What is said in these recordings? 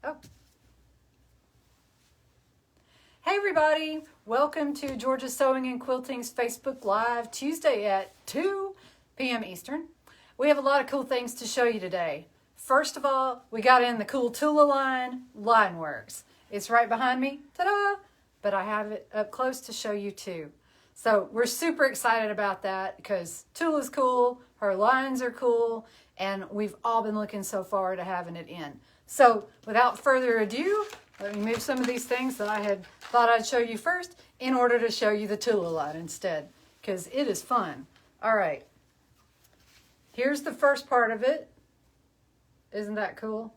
Oh. Hey everybody, welcome to Georgia Sewing and Quilting's Facebook Live Tuesday at 2 p.m. Eastern. We have a lot of cool things to show you today. First of all, we got in the cool Tula line, Lineworks. It's right behind me, ta-da! But I have it up close to show you too. So we're super excited about that because Tula's cool, her lines are cool, and we've all been looking so forward to having it in. So without further ado, let me move some of these things that I had thought I'd show you first in order to show you the Tula line instead, because it is fun. All right, here's the first part of it. Isn't that cool?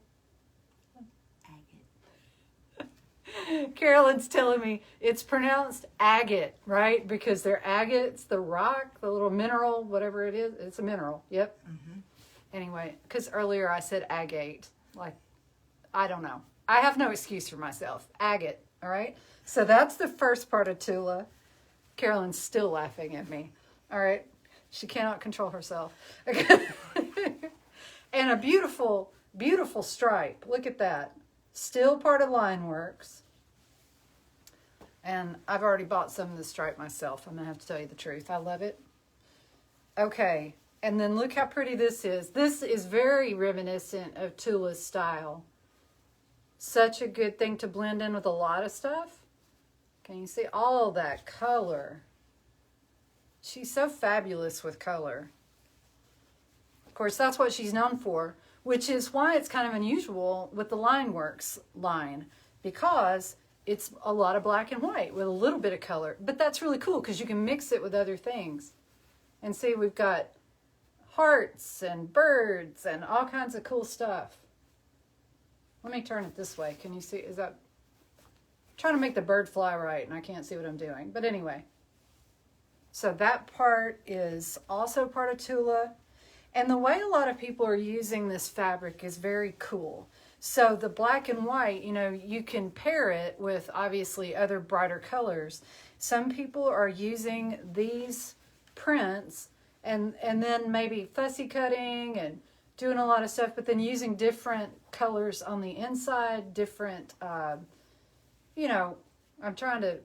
Agate. Carolyn's telling me it's pronounced agate, right? Because they're agates, the rock, the little mineral, whatever it is. It's a mineral, yep. Mm-hmm. Anyway, because earlier I said agate, like, I don't know. I have no excuse for myself. Agate, all right? So that's the first part of Tula. Carolyn's still laughing at me. All right? She cannot control herself. Okay. And a beautiful, beautiful stripe. Look at that. Still part of Lineworks. And I've already bought some of the stripe myself. I'm going to have to tell you the truth. I love it. Okay. And then look how pretty this is. This is very reminiscent of Tula's style. Such a good thing to blend in with a lot of stuff. Can you see all that color? She's so fabulous with color. Of course, that's what she's known for, which is why it's kind of unusual with the Lineworks line, because it's a lot of black and white with a little bit of color. But that's really cool because you can mix it with other things. And see, we've got hearts and birds and all kinds of cool stuff. Let me turn it this way. Can you see? Is that? I'm trying to make the bird fly right, and I can't see what I'm doing. But anyway. So that part is also part of Tula. And the way a lot of people are using this fabric is very cool. So the black and white, you know, you can pair it with obviously other brighter colors. Some people are using these prints and then maybe fussy cutting and doing a lot of stuff, but then using different colors on the inside, different, you know, I'm trying to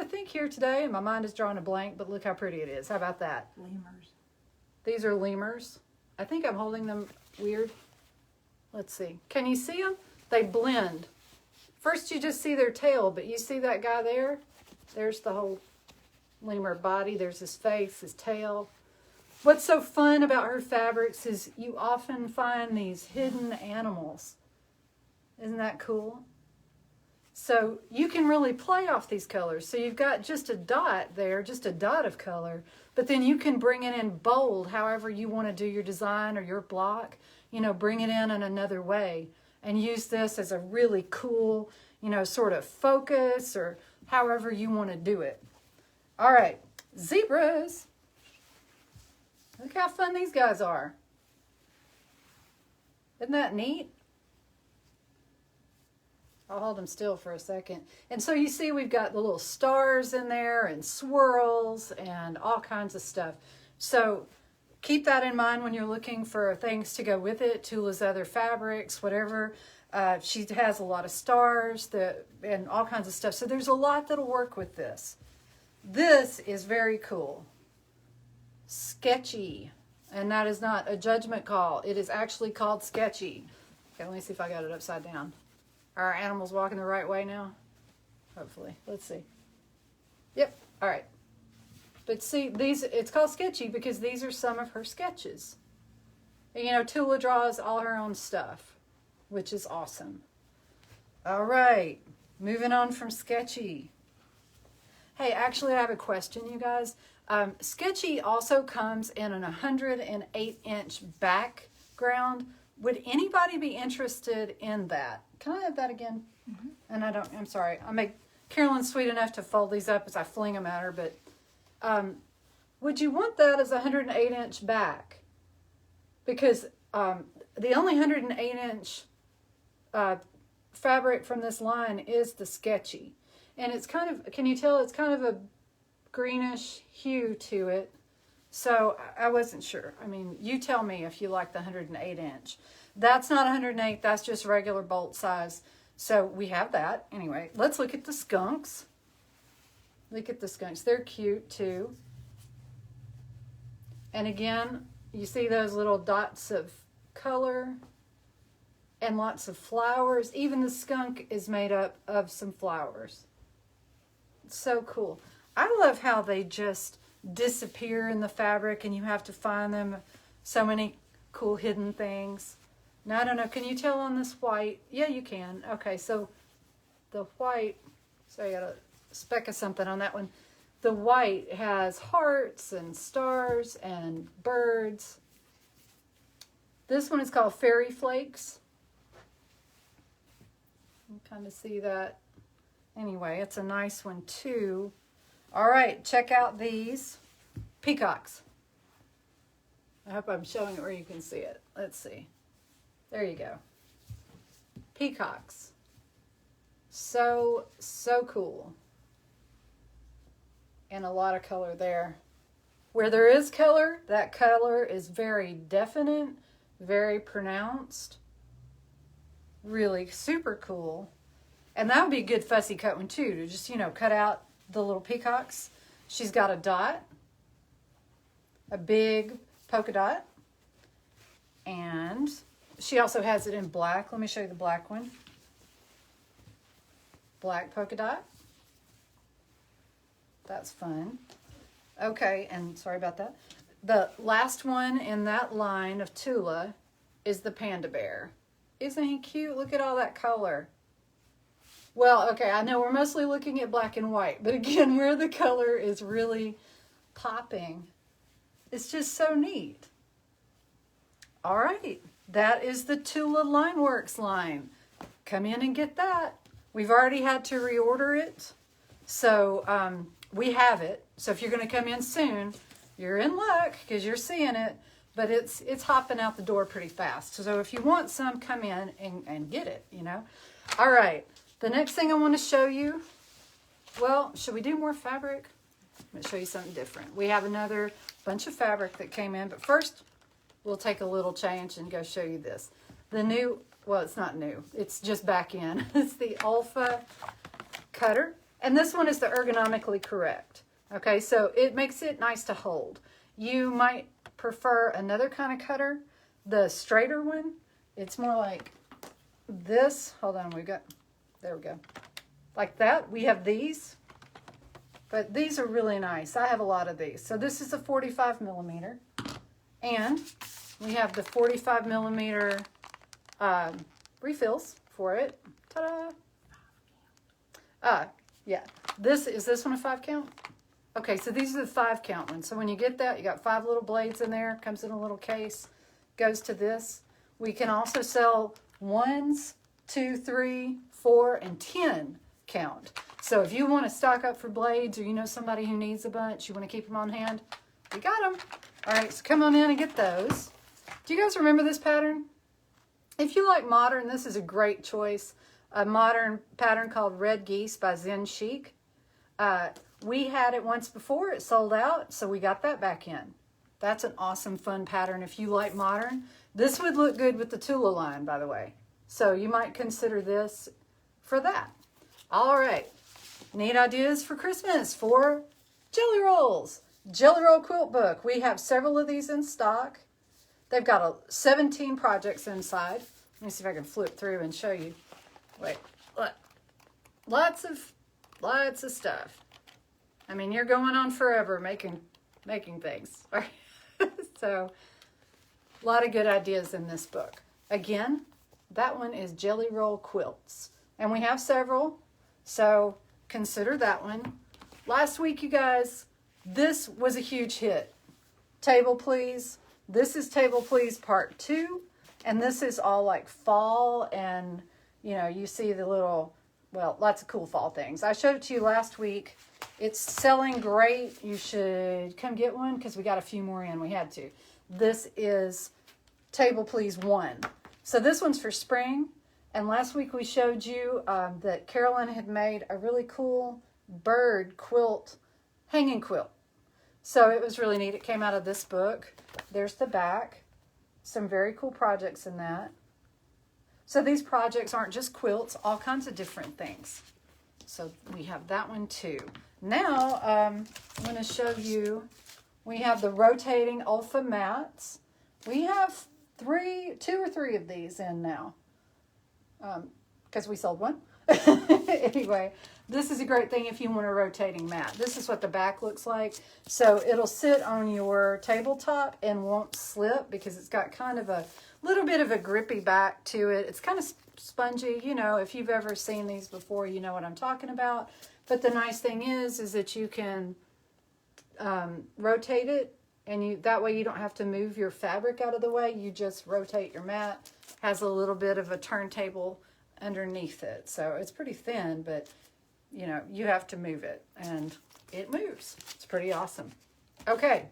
think here today, and my mind is drawing a blank, but look how pretty it is. How about that? Lemurs. These are lemurs. I think I'm holding them weird. Let's see. Can you see them? They blend. First you just see their tail, but you see that guy there? There's the whole lemur body. There's his face, his tail. What's so fun about her fabrics is you often find these hidden animals. Isn't that cool? So you can really play off these colors. So you've got just a dot there, just a dot of color, but then you can bring it in bold however you want to do your design or your block. You know, bring it in another way and use this as a really cool, you know, sort of focus or however you want to do it. All right, zebras. Look how fun these guys are. Isn't that neat? I'll hold them still for a second. And so you see we've got the little stars in there and swirls and all kinds of stuff. So keep that in mind when you're looking for things to go with it. Tula's other fabrics, whatever. She has a lot of stars and all kinds of stuff. So there's a lot that'll work with this. This is very cool. Sketchy. And that is not a judgment call. It is actually called sketchy. Okay, let me see if I got it upside down. Are our animals walking the right way now? Hopefully. Let's see. Yep. All right. But see, it's called sketchy because these are some of her sketches. And, you know, Tula draws all her own stuff, which is awesome. All right. Moving on from sketchy. Hey, actually, I have a question, you guys. Sketchy also comes in an 108-inch background. Would anybody be interested in that? Can I have that again? Mm-hmm. And I'm sorry. Carolyn's sweet enough to fold these up as I fling them at her, but would you want that as a 108-inch back? Because the only 108-inch fabric from this line is the sketchy. And it's kind of, can you tell it's kind of a greenish hue to it. So I wasn't sure. I mean, you tell me if you like the 108 inch. That's not 108, that's just regular bolt size. So we have that. Anyway, let's look at the skunks. Look at the skunks. They're cute too. And again, you see those little dots of color and lots of flowers. Even the skunk is made up of some flowers. It's so cool. I love how they just disappear in the fabric and you have to find them. So many cool hidden things. Now, I don't know, can you tell on this white? Yeah, you can. Okay, so the white, so I got a speck of something on that one. The white has hearts and stars and birds. This one is called Fairy Flakes. You can kind of see that. Anyway, it's a nice one too. All right, check out these peacocks. I hope I'm showing it where you can see it. Let's see. There you go. Peacocks. So cool. And a lot of color there. Where there is color, that color is very definite, very pronounced. Really super cool. And that would be a good fussy cut one too, to just, you know, cut out the little peacocks. She's got a dot, a big polka dot, and she also has it in black. Let me show you the black one. Black polka dot. That's fun. Okay, and sorry about that. The last one in that line of Tula is the panda bear. Isn't he cute? Look at all that color. Well, okay, I know we're mostly looking at black and white, but again, where the color is really popping, it's just so neat. All right, that is the Tula Lineworks line. Come in and get that. We've already had to reorder it, so we have it. So if you're going to come in soon, you're in luck because you're seeing it, but it's hopping out the door pretty fast. So if you want some, come in and get it, you know. All right. The next thing I want to show you, well, should we do more fabric? I'm going to show you something different. We have another bunch of fabric that came in, but first we'll take a little change and go show you this. The new, well, it's not new. It's just back in. It's the Alpha cutter, and this one is the ergonomically correct. Okay, so it makes it nice to hold. You might prefer another kind of cutter, the straighter one. It's more like this. Hold on, there we go. Like that. We have these, but these are really nice. I have a lot of these. So this is a 45 millimeter, and we have the 45 millimeter refills for it. Ta-da! Yeah. Is this one a 5 count? Okay, so these are the 5 count ones. So when you get that, you got 5 little blades in there. Comes in a little case. Goes to this. We can also sell 1s, 2, 3, 4, and 10 count. So if you want to stock up for blades, or you know somebody who needs a bunch, you want to keep them on hand, you got them. All right, so come on in and get those. Do you guys remember this pattern? If you like modern, this is a great choice. A modern pattern called Red Geese by Zen Chic. We had it once before. It sold out, so we got that back in. That's an awesome, fun pattern if you like modern. This would look good with the Tula line, by the way. So you might consider this for that. All right. Neat ideas for Christmas for Jelly Rolls. Jelly Roll Quilt Book. We have several of these in stock. They've got 17 projects inside. Let me see if I can flip through and show you. Wait, look. Lots of stuff. I mean, you're going on forever making things. So, a lot of good ideas in this book. Again, that one is Jelly Roll Quilts. And we have several, so consider that one. Last week, you guys, this was a huge hit. Table Please. This is Table Please Part 2. And this is all like fall, and, you know, you see the little, well, lots of cool fall things. I showed it to you last week. It's selling great. You should come get one because we got a few more in. We had to. This is Table Please 1. So this one's for spring. And last week we showed you that Carolyn had made a really cool bird quilt, hanging quilt. So it was really neat. It came out of this book. There's the back. Some very cool projects in that. So these projects aren't just quilts, all kinds of different things. So we have that one too. Now, I'm going to show you, we have the rotating Olfa mats. We have two or three of these in now, because we sold one. Anyway, this is a great thing if you want a rotating mat. This is what the back looks like. So it'll sit on your tabletop and won't slip because it's got kind of a little bit of a grippy back to it. It's kind of spongy. You know, if you've ever seen these before, you know what I'm talking about. But the nice thing is that you can rotate it, and that way you don't have to move your fabric out of the way. You just rotate your mat. Has a little bit of a turntable underneath it. So it's pretty thin, but you know, you have to move it and it moves. It's pretty awesome. Okay.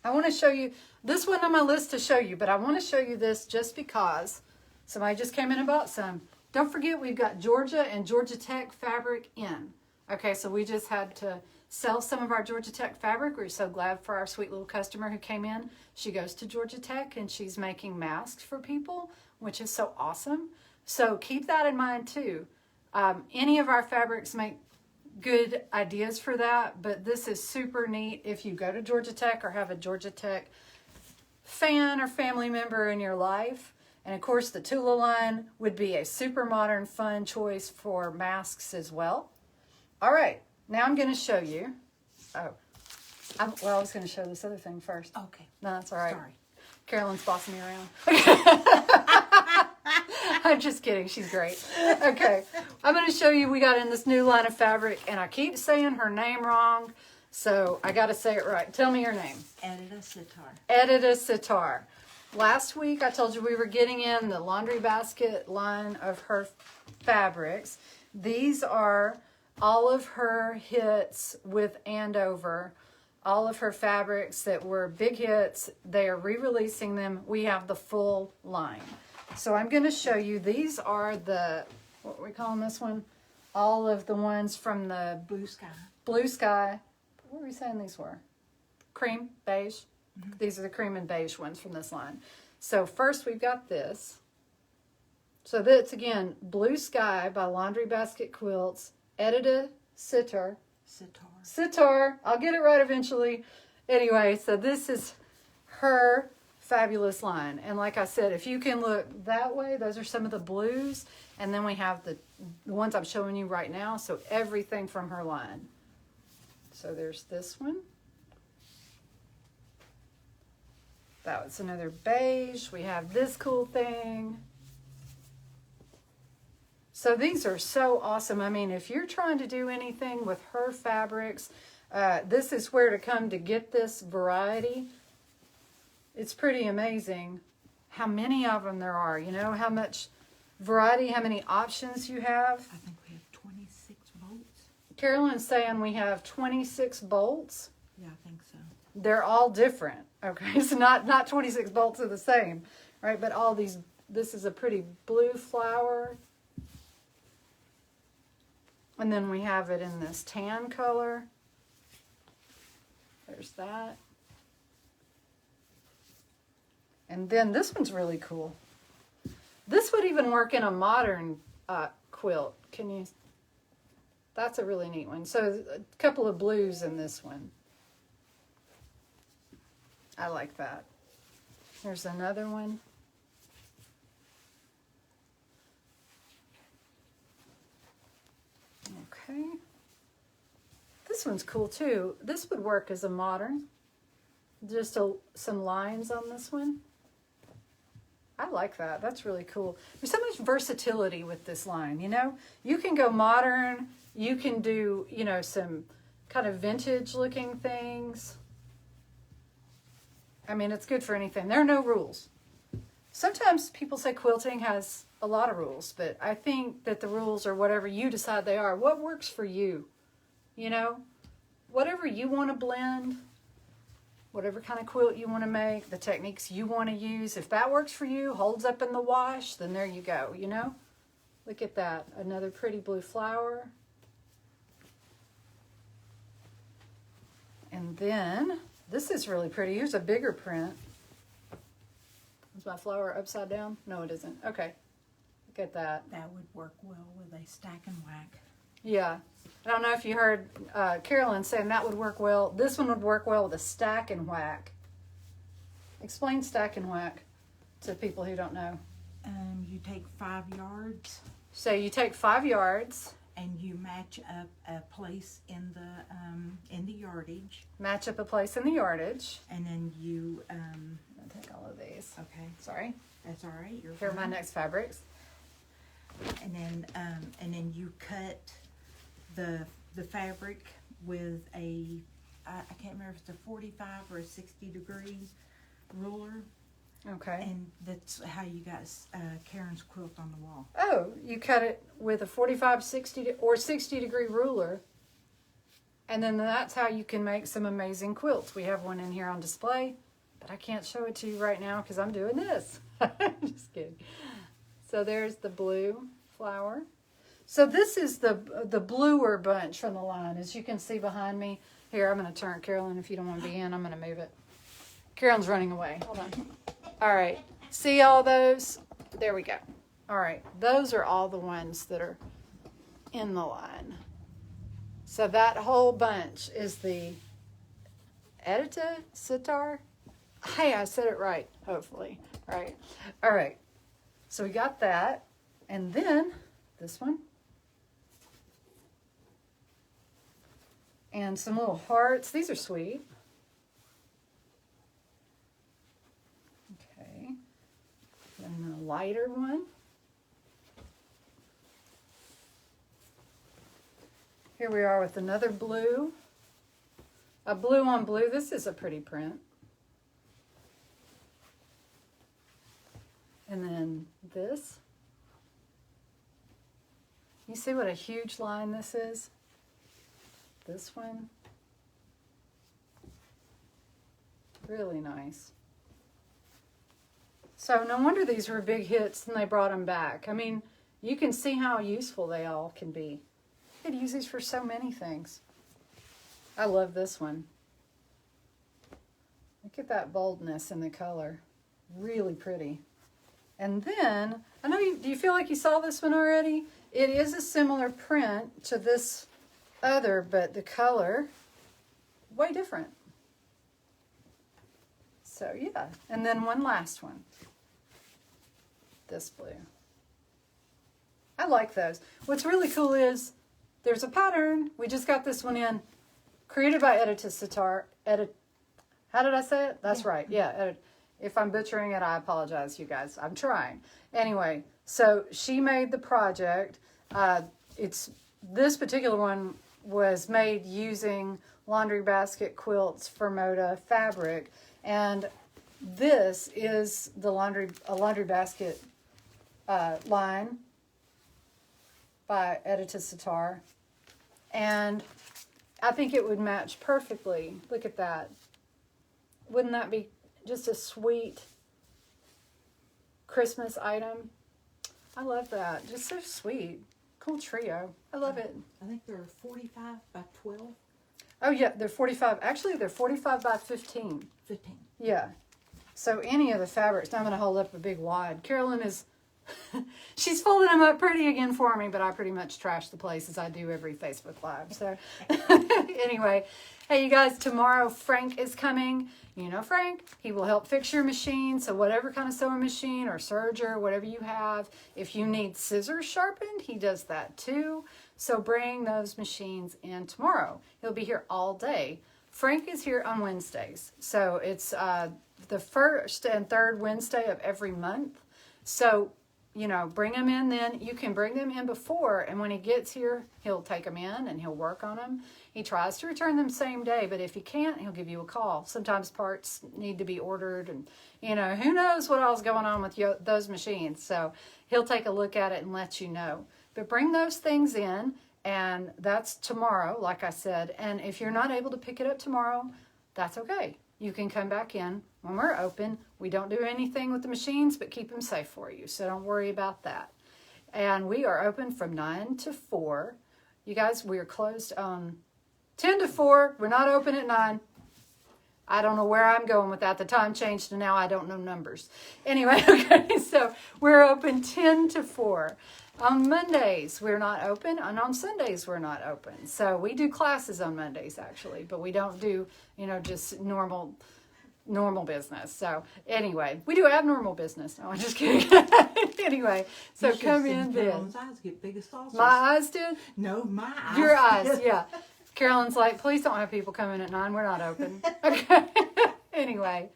I want to show you, this wasn't on my list to show you, but I want to show you this just because somebody just came in and bought some. Don't forget, we've got Georgia and Georgia Tech fabric in. Okay, so we just had to sell some of our Georgia Tech fabric. We're so glad for our sweet little customer who came in. She goes to Georgia Tech and she's making masks for people, which is so awesome. So keep that in mind too. Any of our fabrics make good ideas for that, but this is super neat if you go to Georgia Tech or have a Georgia Tech fan or family member in your life. And of course, the Tula line would be a super modern, fun choice for masks as well. All right, now I'm going to show you. I was going to show this other thing first. Okay. No, that's all right. Sorry. Carolyn's bossing me around. I'm just kidding. She's great. Okay. I'm going to show you, we got in this new line of fabric, and I keep saying her name wrong, so I got to say it right. Tell me your name. Edita Sitar. Edita Sitar. Last week, I told you we were getting in the laundry basket line of her fabrics. These are all of her hits with Andover. All of her fabrics that were big hits. They are re-releasing them. We have the full line. So I'm going to show you, these are the, what are we calling this one? All of the ones from the Blue Sky. Blue Sky. What were we saying these were? Cream, beige. Mm-hmm. These are the cream and beige ones from this line. So first we've got this. So that's, again, Blue Sky by Laundry Basket Quilts. Edita Sitar. Sitar. I'll get it right eventually. Anyway, so this is her fabulous line. And like I said, if you can look that way, those are some of the blues. And then we have the ones I'm showing you right now. So everything from her line. So there's this one. That was another beige. We have this cool thing. So these are so awesome. I mean, if you're trying to do anything with her fabrics, this is where to come to get this variety. It's pretty amazing how many of them there are. You know, how much variety, how many options you have. I think we have 26 bolts. Carolyn's saying we have 26 bolts. Yeah, I think so. They're all different. Okay, so not 26 bolts are the same, right? But all these, this is a pretty blue flower. And then we have it in this tan color. There's that. And then this one's really cool. This would even work in a modern quilt. Can you? That's a really neat one. So a couple of blues in this one. I like that. There's another one. Okay. This one's cool too. This would work as a modern. Just some lines on this one. I like that. That's really cool. There's so much versatility with this line, you know? You can go modern. You can do, you know, some kind of vintage looking things. I mean, it's good for anything. There are no rules. Sometimes people say quilting has a lot of rules, but I think that the rules are whatever you decide they are. What works for you? You know, whatever you want to blend, whatever kind of quilt you want to make, the techniques you want to use. If that works for you, holds up in the wash, then there you go, you know? Look at that. Another pretty blue flower. And then, this is really pretty. Here's a bigger print. Is my flower upside down? No, it isn't. Okay. Look at that. That would work well with a stack and whack. Yeah. I don't know if you heard Carolyn saying that would work well. This one would work well with a stack and whack. Explain stack and whack to people who don't know. You take 5 yards So you take 5 yards, and you match up a place in the yardage, match up a place in the yardage. and then you. I'm gonna take all of these. Okay, Sorry. that's all right. You're Here are my fine. next fabrics. And then you cut the fabric with I can't remember if it's a 45 or a 60-degree ruler, Okay. and that's how you got Karen's quilt on the wall. Oh, you cut it with a 45, 60, or 60-degree ruler. And then that's how you can make some amazing quilts. We have one in here on display, but I can't show it to you right now because I'm doing this. Just kidding. So there's the blue flower. So this is the bluer bunch from the line, as you can see behind me. Here, I'm going to turn. Carolyn, if you don't want to be in, I'm going to move it. Carolyn's running away. Hold on. All right. See all those? There we go. All right. Those are all the ones that are in the line. So that whole bunch is the Edita sitar. Hey, I said it right, hopefully. All right. All right. So we got that. And then this one. And some little hearts. These are sweet. Okay. And a lighter one. Here we are with another blue. A blue on blue. This is a pretty print. And then this. You see what a huge line this is? This one. Really nice. So no wonder these were big hits and they brought them back. I mean, you can see how useful they all can be. You could use these for so many things. I love this one. Look at that boldness in the color. Really pretty. And then, I know do you feel like you saw this one already? It is a similar print to this other, but the color, way different. So yeah, and then one last one. This blue. I like those. What's really cool is there's a pattern. We just got this one in, created by Edita Sitar. How did I say it? That's right. Yeah. If I'm butchering it, I apologize, you guys. I'm trying. Anyway, so she made the project. This particular one was made using laundry basket quilts for Moda fabric, and this is the laundry basket line by Edita Sitar, and I think it would match perfectly. Look at that. Wouldn't that be just a sweet Christmas item? I love that. Just so sweet. Cool trio. I love it. I think they're 45 by 12. Oh, yeah, they're 45. Actually, they're 45 by 15. 15. Yeah. So any of the fabrics. Now I'm going to hold up a big wad. Carolyn is, she's folding them up pretty again for me, but I pretty much trash the place as I do every Facebook Live. So anyway, hey, you guys, tomorrow Frank is coming. You know Frank, he will help fix your machine. So whatever kind of sewing machine or serger, whatever you have, if you need scissors sharpened, he does that too. So bring those machines in tomorrow. He'll be here all day. Frank is here on Wednesdays. So it's the first and third Wednesday of every month. So, you know, bring them in then. You can bring them in before, and when he gets here, he'll take them in and he'll work on them. He tries to return them same day, but if he can't, he'll give you a call. Sometimes parts need to be ordered, and, you know, who knows what all's going on with those machines. So he'll take a look at it and let you know. But bring those things in, and that's tomorrow, like I said. And if you're not able to pick it up tomorrow, that's okay. You can come back in when we're open. We don't do anything with the machines, but keep them safe for you. So don't worry about that. And we are open from 9 to 4. You guys, we are closed on 10 to 4. We're not open at 9. I don't know where I'm going with that. The time changed to now I don't know numbers. Anyway, okay, so we're open 10 to 4. On Mondays, we're not open, and on Sundays, we're not open. So we do classes on Mondays, actually, but we don't do, just normal business. So anyway, we do abnormal business. No, I'm just kidding. Anyway, so You should come see in then. Carolyn's eyes get big as saucers. My eyes did? No, my eyes. Your eyes, yeah. Carolyn's like, please don't have people come in at 9. We're not open. Okay. Anyway.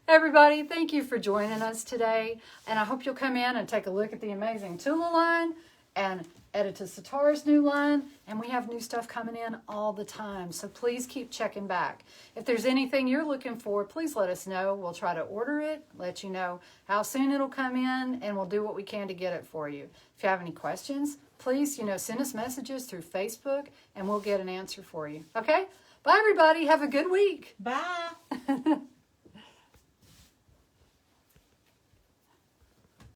Everybody, thank you for joining us today, and I hope you'll come in and take a look at the amazing Tula line and Edita Sitar's new line, and we have new stuff coming in all the time, so please keep checking back. If there's anything you're looking for, please let us know. We'll try to order it, let you know how soon it'll come in, and we'll do what we can to get it for you. If you have any questions, please, send us messages through Facebook, and we'll get an answer for you. Okay? Bye, everybody. Have a good week. Bye.